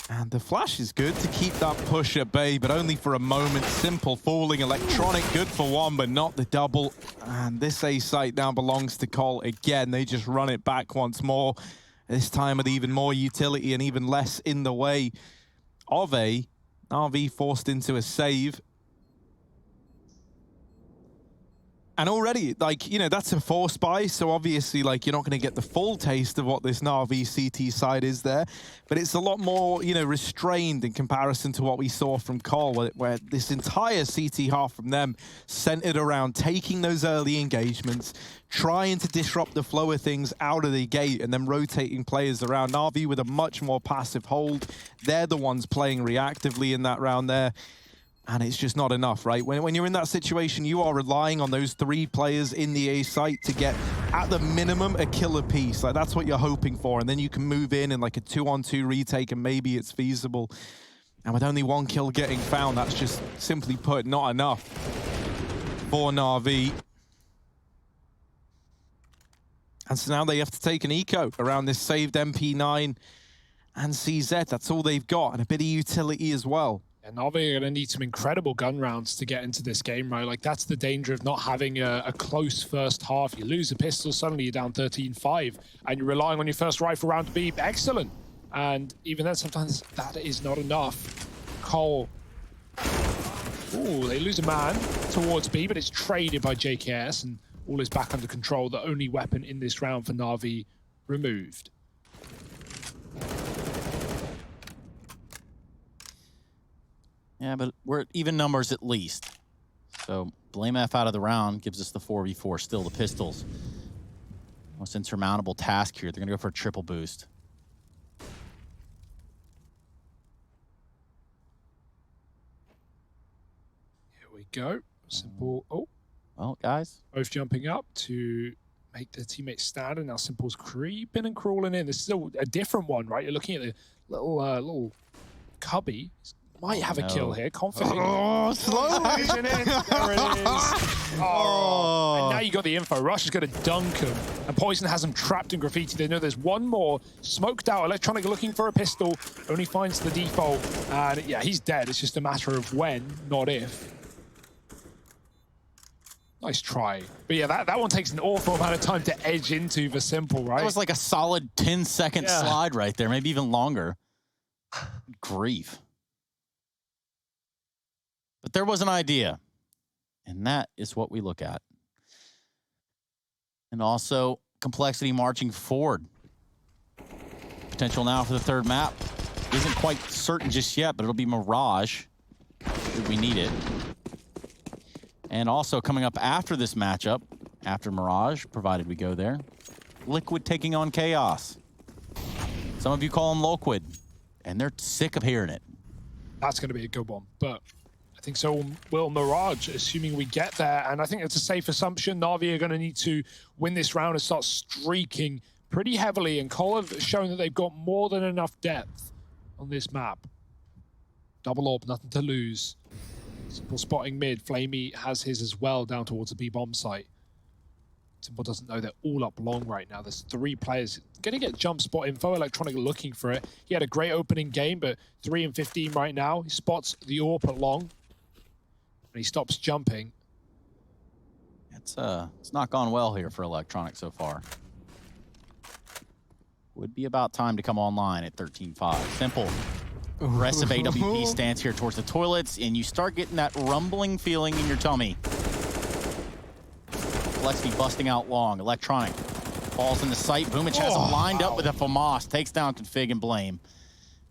And the flash is good to keep that push at bay, but only for a moment. Simple falling, electronic, good for one, but not the double. And this A site now belongs to Cole again. They just run it back once more. This time with even more utility and even less in the way of A. RV forced into a save. And already, like, you know, that's a force buy, so obviously, like, you're not going to get the full taste of what this NaVi CT side is there, but it's a lot more, you know, restrained in comparison to what we saw from Cole, where this entire CT half from them centered around taking those early engagements, trying to disrupt the flow of things out of the gate, and then rotating players around. NaVi with a much more passive hold. They're the ones playing reactively in that round there. And it's just not enough, right? When you're in that situation, you are relying on those 3 players in the A site to get, at the minimum, a kill apiece. Like, that's what you're hoping for. And then you can move in like a 2-on-2 retake, and maybe it's feasible. And with only 1 kill getting found, that's just, simply put, not enough for NaVi. And so now they have to take an eco around this saved MP9 and CZ. That's all they've got, and a bit of utility as well. And NaVi are going to need some incredible gun rounds to get into this game, right? Like, that's the danger of not having a close first half. You lose a pistol, suddenly you're down 13-5, and you're relying on your first rifle round to be excellent. And even then, sometimes that is not enough. Cole. Ooh, they lose a man towards B, but it's traded by JKS, and all is back under control. The only weapon in this round for NaVi removed. Yeah, but we're at even numbers at least. So Blame F out of the round gives us the 4v4. Still the pistols. Most insurmountable task here. They're going to go for a triple boost. Here we go. Simple. Oh. Well, guys. Both jumping up to make their teammates stand, and now Simple's creeping and crawling in. This is still a different one, right? You're looking at the little cubby. Might have a kill here. Confident. Oh, slowly. There it is. Oh. And now you got the info. Rush is going to dunk him. And Poison has him trapped in graffiti. They know there's one more. Smoked out. Electronic looking for a pistol. Only finds the default. And yeah, he's dead. It's just a matter of when, not if. Nice try. But yeah, that one takes an awful amount of time to edge into for Simple, right? That was like a solid 10-second slide right there. Maybe even longer. Grief. But there was an idea. And that is what we look at. And also, complexity marching forward. Potential now for the third map. Isn't quite certain just yet, but it'll be Mirage. If we need it. And also coming up after this matchup, after Mirage, provided we go there, Liquid taking on Chaos. Some of you call them Loquid, and they're sick of hearing it. That's going to be a good one, but I think so will Mirage, assuming we get there. And I think it's a safe assumption. NaVi are going to need to win this round and start streaking pretty heavily. And Cole have shown that they've got more than enough depth on this map. Double orb, nothing to lose. Simple spotting mid. Flamey has his as well down towards the B-bomb site. Simple doesn't know they're all up long right now. There's 3 players going to get jump spot info. Electronic looking for it. He had a great opening game, but 3 and 15 right now. He spots the AWP at long. And he stops jumping. It's not gone well here for Electronic so far. Would be about time to come online at 13-5. Simple. Aggressive AWP stance here towards the toilets, and you start getting that rumbling feeling in your tummy. Complexity busting out long. Electronic falls in the sight. Boomich has him lined up with a FAMAS. Takes down Config and Blame.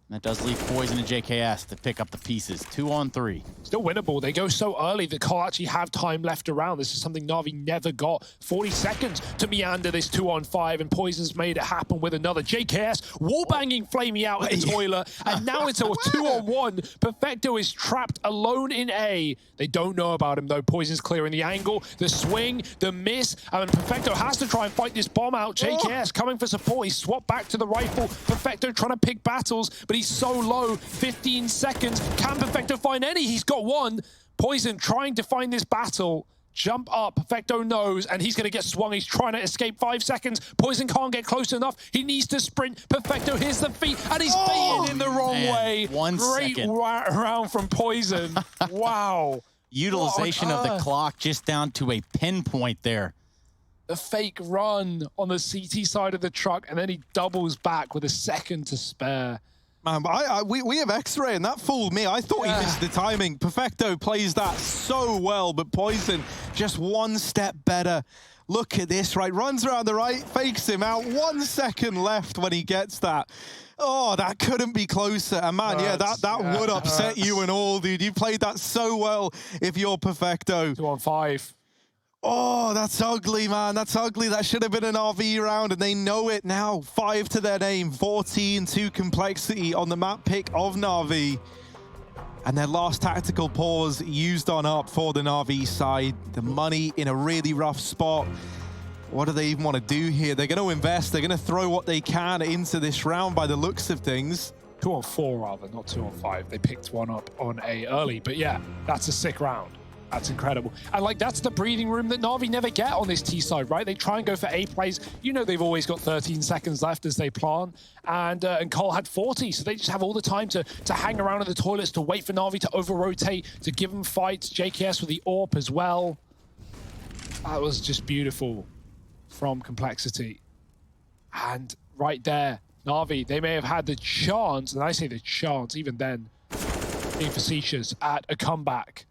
And that does leave Poison and JKS to pick up the pieces. 2 on 3. Still winnable. They go so early that Cole actually have time left around. This is something NaVi never got. 40 seconds to meander this 2 on 5, and Poison's made it happen with another. JKS wall-banging Flamey out in the toilet, and now it's a 2 on 1. Perfecto is trapped alone in A. They don't know about him, though. Poison's clearing the angle, the swing, the miss, and Perfecto has to try and fight this bomb out. JKS coming for support. He swapped back to the rifle. Perfecto trying to pick battles, but he's so low. 15 seconds. Can Perfecto find any? He's got one. Poison trying to find this battle. Jump up. Perfecto knows, and he's going to get swung. He's trying to escape. 5 seconds. Poison can't get close enough. He needs to sprint. Perfecto hears the feet, and he's beaten in the wrong way. 1 Great second. round from Poison. Wow. Utilization of the clock just down to a pinpoint there. The fake run on the CT side of the truck, and then he doubles back with a second to spare. Man, but we have X-ray, and that fooled me. I thought he missed the timing. Perfecto plays that so well, but Poison just 1 step better. Look at this, right? Runs around the right, fakes him out. 1 second left when he gets that. Oh, that couldn't be closer. And man, that would upset you and all, dude. You played that so well if you're Perfecto. 2 on 5. Oh, that's ugly, man. That's ugly. That should have been an RV round, and they know it now. 5 to their name, 14 to complexity on the map pick of NaVi. And their last tactical pause used on up for the NaVi side. The money in a really rough spot. What do they even want to do here? They're going to invest. They're going to throw what they can into this round by the looks of things. 2 on 4, rather, not 2 on 5. They picked one up on A early, but yeah, that's a sick round. That's incredible. And like, that's the breathing room that NaVi never get on this T side, right? They try and go for A plays. You know, they've always got 13 seconds left as they plan. And Cole had 40, so they just have all the time to hang around in the toilets, to wait for NaVi to over-rotate, to give them fights. JKS with the AWP as well. That was just beautiful from Complexity. And right there, NaVi, they may have had the chance, and I say the chance, even then, being facetious, at a comeback.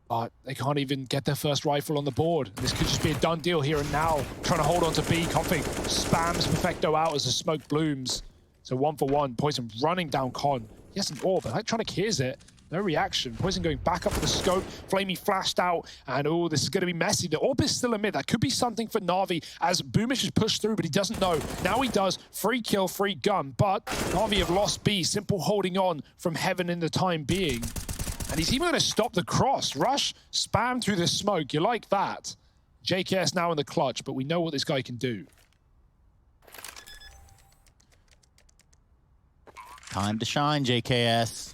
But they can't even get their first rifle on the board. This could just be a done deal here and now. Trying to hold on to B. Config spams Perfecto out as the smoke blooms. So 1 for 1. Poison running down Con. He has an AWP, but Electronic hears it. No reaction. Poison going back up for the scope. Flamey flashed out. And oh, this is going to be messy. The AWP is still a mid. That could be something for NaVi as Boomish is pushed through, but he doesn't know. Now he does. Free kill, free gun. But NaVi have lost B. Simple holding on from heaven in the time being. And he's even going to stop the cross. Rush, spam through the smoke. You like that. JKS now in the clutch, but we know what this guy can do. Time to shine, JKS.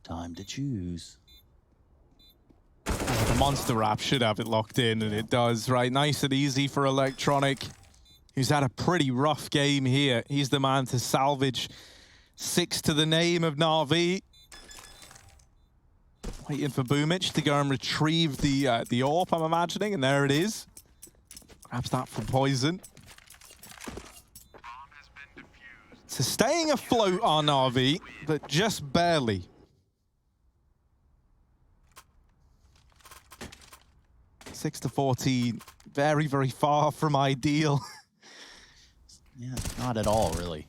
Time to choose. The monster rap should have it locked in, and it does, right? Nice and easy for Electronic, who's had a pretty rough game here. He's the man to salvage 6 to the name of NaVi. Waiting for Boomich to go and retrieve the AWP, I'm imagining, and there it is. Grabs that from Poison. So staying afloat on NaVi, but just barely. 6-14, very, very far from ideal. Yeah, not at all, really.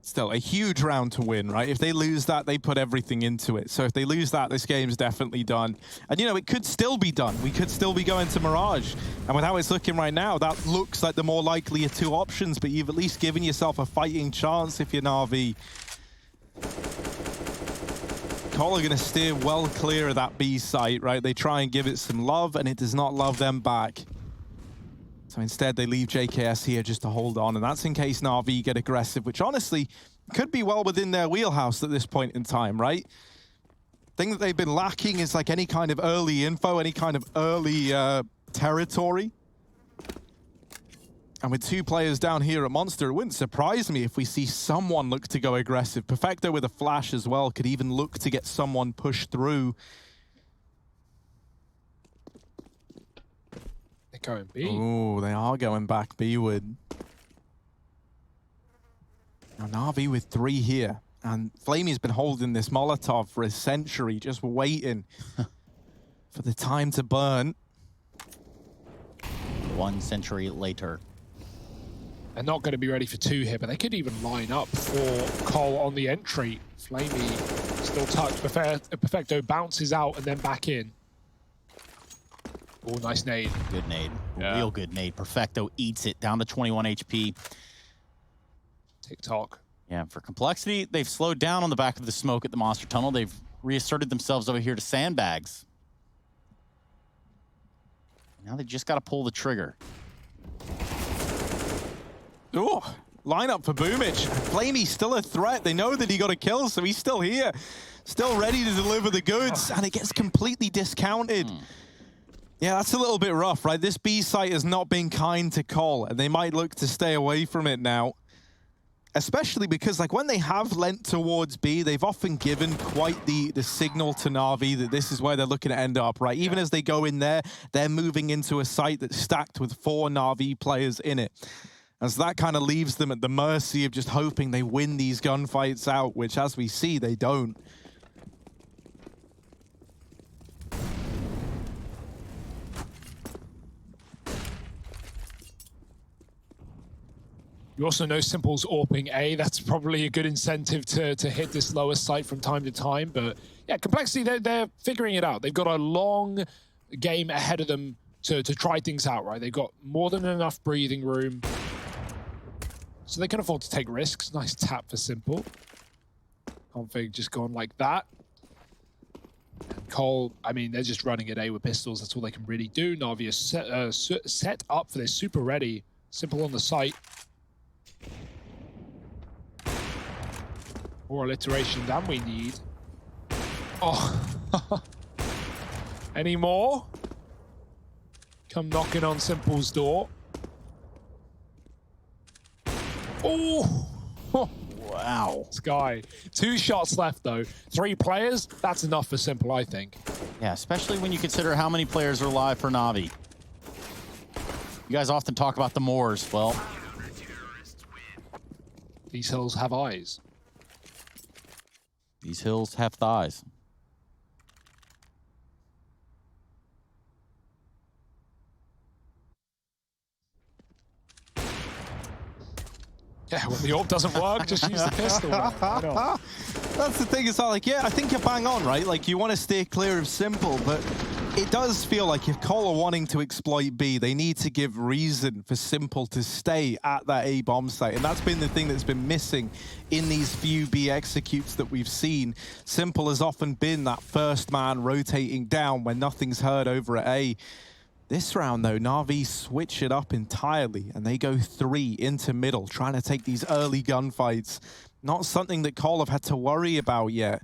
Still, a huge round to win, right? If they lose that, they put everything into it. So if they lose that, this game's definitely done. And, you know, it could still be done. We could still be going to Mirage. And with how it's looking right now, that looks like the more likely of two options, but you've at least given yourself a fighting chance if you're NaVi. Cole are going to steer well clear of that B site, right? They try and give it some love, and it does not love them back. So instead, they leave JKS here just to hold on, and that's in case NaVi get aggressive, which honestly could be well within their wheelhouse at this point in time, right? Thing that they've been lacking is like any kind of early info, any kind of early territory. And with two players down here at Monster, it wouldn't surprise me if we see someone look to go aggressive. Perfecto with a flash as well could even look to get someone pushed through. Going B. Oh, they are going back B-ward. Now NaVi with 3 here. And Flamey's been holding this Molotov for a century, just waiting for the time to burn. 1 century later. They're not going to be ready for 2 here, but they could even line up for Cole on the entry. Flamey still tucked. Perfecto bounces out and then back in. Oh, nice nade. Good nade. Yeah. Real good nade. Perfecto eats it down to 21 HP. TikTok. Yeah, for complexity, they've slowed down on the back of the smoke at the monster tunnel. They've reasserted themselves over here to sandbags. Now they just got to pull the trigger. Oh, lineup for Boomich. Flamey's still a threat. They know that he got a kill, so he's still here. Still ready to deliver the goods, and it gets completely discounted. Yeah, that's a little bit rough, right? This B site has not been kind to Cole, and they might look to stay away from it now. Especially because, like, when they have lent towards B, they've often given quite the signal to NaVi that this is where they're looking to end up, right? Even as they go in there, they're moving into a site that's stacked with 4 NaVi players in it. And so that kind of leaves them at the mercy of just hoping they win these gunfights out, which, as we see, they don't. You also know Simple's AWPing A. That's probably a good incentive to hit this lower site from time to time. But yeah, complexity, they're figuring it out. They've got a long game ahead of them to try things out, right? They've got more than enough breathing room. So they can afford to take risks. Nice tap for Simple. Config just gone like that. And Cole, I mean, they're just running at A with pistols. That's all they can really do. NaVi is set up for this, super ready. Simple on the site. More alliteration than we need. Oh. Any more? Come knocking on Simple's door. Oh. Wow. Sky. 2 shots left, though. 3 players, that's enough for Simple, I think. Yeah, especially when you consider how many players are live for NaVi. You guys often talk about the Moors. Well, these hills have eyes. these hills have thighs. Yeah, when the AWP doesn't work, just use the pistol. Why not? That's the thing, it's not like, yeah, I think you're bang on, right? Like, you want to stay clear of Simple, but it does feel like if Cole are wanting to exploit B, they need to give reason for Simple to stay at that A bomb site. And that's been the thing that's been missing in these few B executes that we've seen. Simple has often been that first man rotating down when nothing's heard over at A. This round, though, NaVi switch it up entirely, and they go 3 into middle, trying to take these early gunfights. Not something that Cole have had to worry about yet.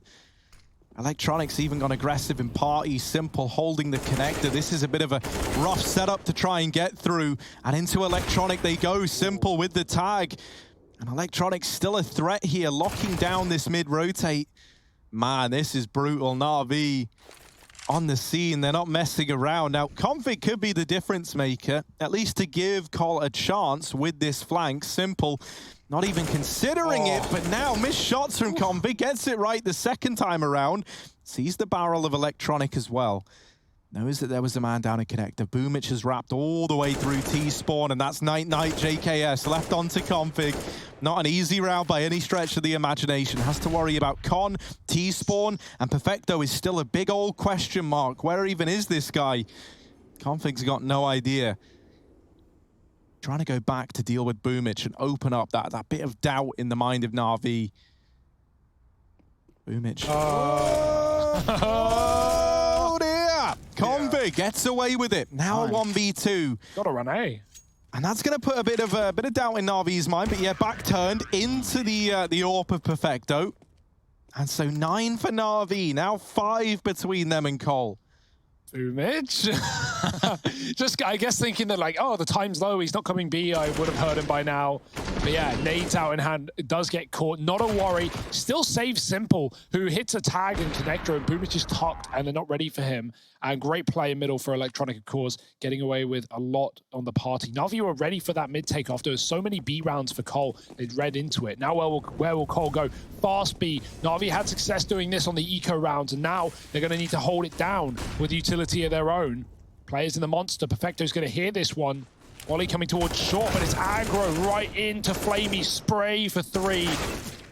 Electronics even gone aggressive in party. Simple holding the connector. This is a bit of a rough setup to try and get through. And into Electronic they go. Simple with the tag. And Electronic's still a threat here, locking down this mid-rotate. Man, this is brutal. NaVi on the scene. They're not messing around. Now, Config could be the difference maker, at least to give Col a chance with this flank. Simple, not even considering it, but now missed shots from Config. Gets it right the second time around. Sees the barrel of electronic as well. Knows that there was a man down in connector. Boomich has wrapped all the way through T-spawn, and that's Night JKS left onto Config. Not an easy round by any stretch of the imagination. Has to worry about Con, T-spawn, and Perfecto is still a big old question mark. Where even is this guy? Config's got no idea. Trying to go back to deal with Boomich and open up that bit of doubt in the mind of NaVi. Boomich. Oh dear! Config gets away with it. Now a 1v2. Gotta run A. And that's going to put a bit of doubt in NaVi's mind. But yeah, back turned into the AWP of Perfecto. And so 9 for NaVi. Now 5 between them and Cole. Boomich. Just, I guess, thinking that, like, oh, the time's low, he's not coming B, I would have heard him by now. But yeah, nades out in hand, it does get caught, not a worry. Still saves Simple, who hits a tag and connector, and Boomich is tucked, and they're not ready for him. And great play in middle for Electronic, of course, getting away with a lot on the party. NaVi were ready for that mid takeoff. There was so many B rounds for Cole, they'd read into it. Now where will Cole go? Fast B. NaVi had success doing this on the eco rounds, and now they're going to need to hold it down with utility of their own. Players in the monster. Perfecto's going to hear this one. Wally coming towards short, but it's aggro right into Flamey. Spray for 3.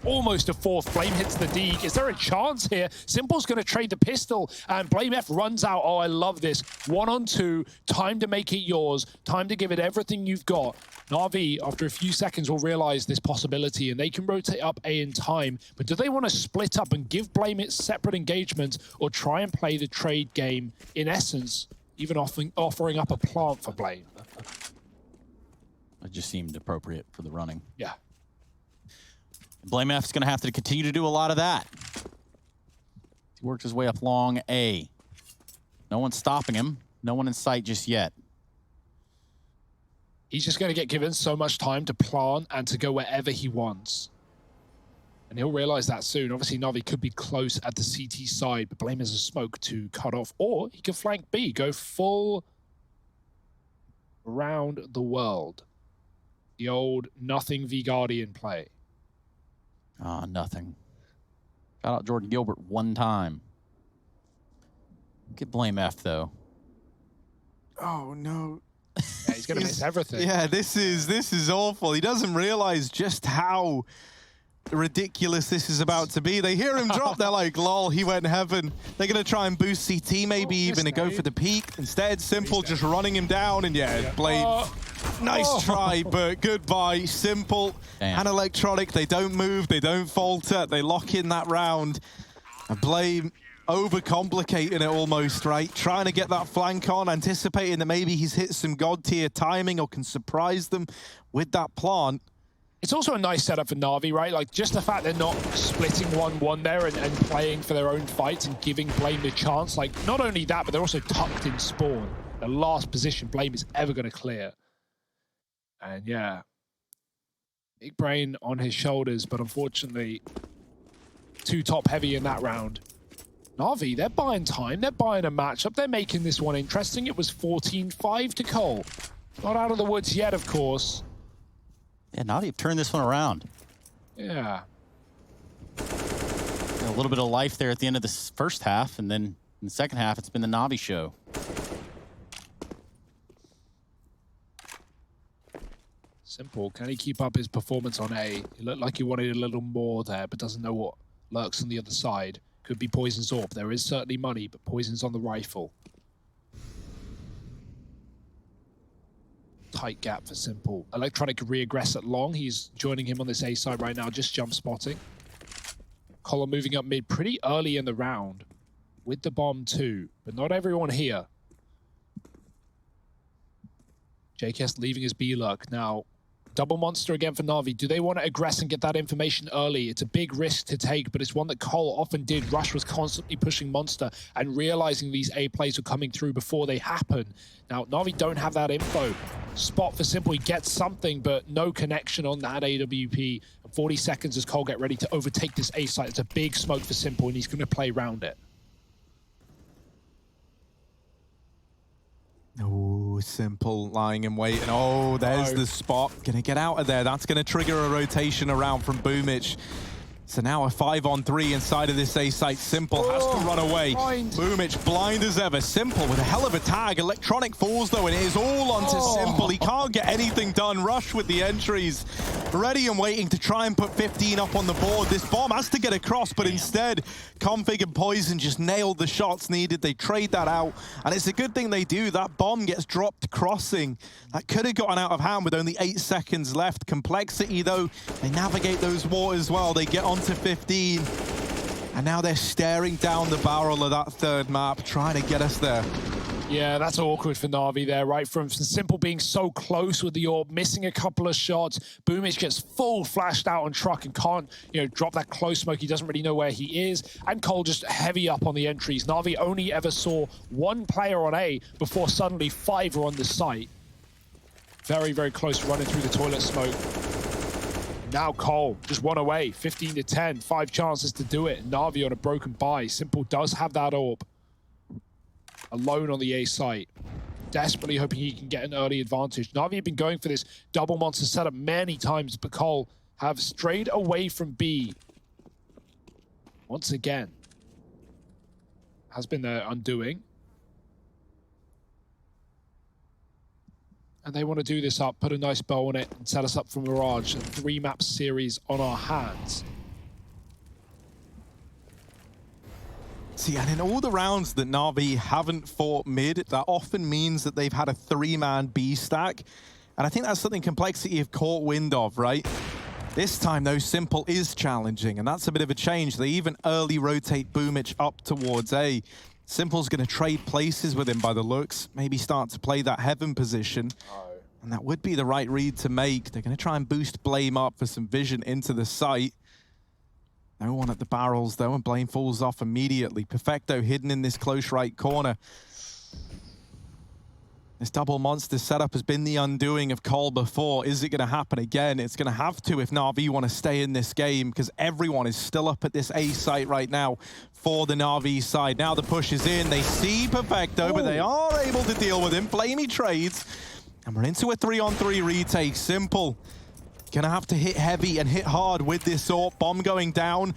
Almost a 4th. Flame hits the Deeg. Is there a chance here? Simple's going to trade the pistol, and Blame F runs out. Oh, I love this. 1-on-2. Time to make it yours. Time to give it everything you've got. NaVi, after a few seconds, will realize this possibility, and they can rotate up A in time. But do they want to split up and give Blame it separate engagements, or try and play the trade game, in essence, even offering up a plant for Blame? It just seemed appropriate for the running. Yeah. Blame F's going to have to continue to do a lot of that. He worked his way up long A. No one's stopping him. No one in sight just yet. He's just going to get given so much time to plant and to go wherever he wants. And he'll realize that soon. Obviously, NaVi could be close at the CT side, but Blame has a smoke to cut off. Or he can flank B, go full around the world. The old nothing V Guardian play. Ah, nothing. Shout out Jordan Gilbert one time. Get Blame F, though. Oh, no. Yeah, he's going to miss everything. Yeah, this is awful. He doesn't realize just how ridiculous this is about to be. They hear him drop. They're like, lol, he went heaven. They're going to try and boost CT, maybe even to go for the peak. Instead, Simple just running him down. And yeah, Blame... Nice try, but goodbye. Simple and Electronic. They don't move. They don't falter. They lock in that round. And Blame overcomplicating it almost, right? Trying to get that flank on, anticipating that maybe he's hit some god tier timing or can surprise them with that plant. It's also a nice setup for NaVi, right? Like, just the fact they're not splitting 1-1 there and playing for their own fights and giving Blame the chance. Like, not only that, but they're also tucked in spawn. The last position Blame is ever going to clear. And yeah, big brain on his shoulders, but unfortunately, too top heavy in that round. NaVi, they're buying time. They're buying a matchup. They're making this one interesting. It was 14-5 to Cole. Not out of the woods yet, of course. Yeah, NaVi have turned this one around. Yeah. A little bit of life there at the end of this first half, and then in the second half, it's been the NaVi show. Simple. Can he keep up his performance on A? He looked like he wanted a little more there, but doesn't know what lurks on the other side. Could be Poison's AWP. There is certainly money, but Poison's on the rifle. Tight gap for Simple. Electronic can re-aggress at long. He's joining him on this A side right now, just jump spotting. Collar moving up mid pretty early in the round with the bomb too, but not everyone here. JKS leaving his B-lurk. Now, double monster again for NaVi. Do they want to aggress and get that information early? It's a big risk to take, but it's one that Cole often did. Rush was constantly pushing monster and realizing these A plays were coming through before they happen. Now, NaVi don't have that info. Spot for Simple, he gets something, but no connection on that AWP. 40 seconds as Cole get ready to overtake this A site. It's a big smoke for Simple, and he's going to play around it. Oh, Simple lying in wait. And oh, there's the spot. Gonna get out of there. That's gonna trigger a rotation around from Boomich. So now a 5-on-3 inside of this A site. Simple has to run away. Boomich blind as ever. Simple with a hell of a tag. Electronic falls though, and it is all onto Simple. He can't get anything done. Rush with the entries. Ready and waiting to try and put 15 up on the board. This bomb has to get across, but instead, Config and Poison just nailed the shots needed. They trade that out, and it's a good thing they do. That bomb gets dropped crossing. That could have gotten out of hand with only 8 seconds left. Complexity, though, they navigate those waters well. They get onto 15, and now they're staring down the barrel of that third map, trying to get us there. Yeah, that's awkward for NaVi there, right? From Simple being so close with the orb, missing a couple of shots. Boomich gets full flashed out on truck and can't, drop that close smoke. He doesn't really know where he is. And Cole just heavy up on the entries. NaVi only ever saw 1 player on A before suddenly 5 are on the site. Very, very close running through the toilet smoke. Now Cole just 1 away, 15 to 10, 5 chances to do it. NaVi on a broken buy. Simple does have that orb. Alone on the A site, desperately hoping he can get an early advantage. NaVi have been going for this double monster setup many times, but Cole have strayed away from B. Once again, has been their undoing. And they want to do this up, put a nice bow on it, and set us up for Mirage. A 3-map series on our hands. See, and in all the rounds that NaVi haven't fought mid, that often means that they've had a 3-man B stack. And I think that's something Complexity have caught wind of, right? This time, though, Simple is challenging, and that's a bit of a change. They even early rotate Boomich up towards A. Simple's going to trade places with him by the looks, maybe start to play that heaven position. And that would be the right read to make. They're going to try and boost Blame up for some vision into the site. No one at the barrels, though, and Blame falls off immediately. Perfecto hidden in this close right corner. This double monster setup has been the undoing of Cole before. Is it going to happen again? It's going to have to if NaVi want to stay in this game, because everyone is still up at this A site right now for the NaVi side. Now the push is in. They see Perfecto, but they are able to deal with him. Blamey trades, and we're into a 3-on-3 retake. Simple. Gonna have to hit heavy and hit hard with this AWP. Bomb going down.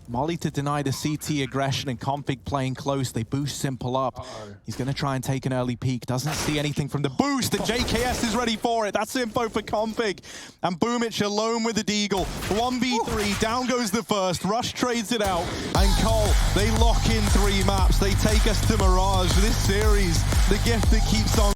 Molly to deny the CT aggression, and Config playing close. They boost Simple up. He's gonna try and take an early peek. Doesn't see anything from the boost, and JKS is ready for it. That's info for Config. And Boomich alone with the Deagle. 1v3, down goes the first. Rush trades it out. And Cole, they lock in 3 maps. They take us to Mirage. This series, the gift that keeps on